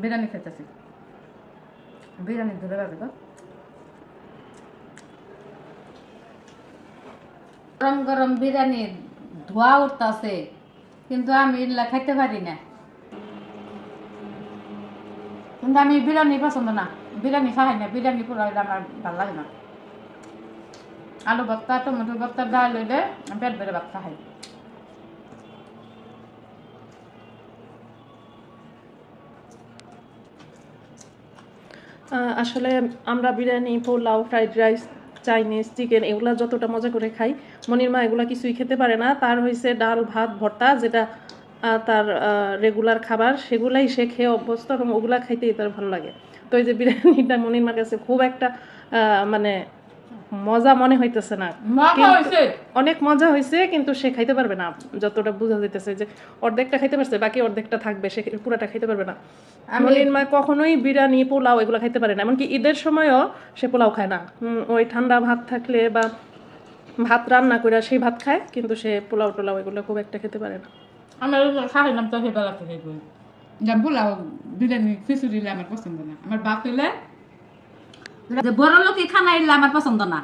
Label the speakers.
Speaker 1: বিরিয়ানি খেতেছি, বিরিয়ানি ধরে যাবে তো। গরম গরম বিরিয়ানি ধোয়া উঠতেছে, কিন্তু আমি এগুলা খাইতে পারি না। কিন্তু আমি বিরিয়ানি পছন্দ না, বিরিয়ানি খাই না, বিরিয়ানি পুরো আমার ভালো লাগে না। আলু ভর্তা, টমেটো ভর্তা, ডাল হইলে পেট ভরে ভাত খাই।
Speaker 2: আসলে আমরা biryani, pulao, fried rice, Chinese, chicken এগুলা যতটা মজা করে খাই, মনির মা এগুলা কিছুই খেতে পারে না। তার হয়েছে ডাল, ভাত, ভর্তা, যেটা তার রেগুলার খাবার, সেগুলাই সে খেয়ে অভ্যস্ত এবং ওগুলা খাইতেই তার ভালো লাগে। তো এই যে বিরিয়ানিটা মনির মার কাছে খুব একটা মানে মজা মনে হইতেছে না, অনেক মজা হয়েছে, কিন্তু সে খাইতে পারবে না। যতটা বোঝা যাইতেছে যে অর্ধেকটা খাইতে পারছে, বাকি অর্ধেকটা থাকবে, সে পুরাটা খাইতে পারবে না। মনির মা কখনোই বিরিয়ানি, পোলাও এগুলো খাইতে পারে না, এমনকি ঈদের সময়ও সে পোলাও খায় না। ওই ঠান্ডা ভাত থাকলে বা ভাত রান্না করে সেই ভাত খায়, কিন্তু সে পোলাও টোলাও এগুলো খুব একটা খেতে পারে না।
Speaker 1: আমি খাই নাম তো সেই বেলা থেকে যেমন পোলাও, বিরিয়ানি, খিচুড়ি আমার পছন্দ না। আমার ভাত হইলে বড় লোকই খানা এলে আমার পছন্দ না।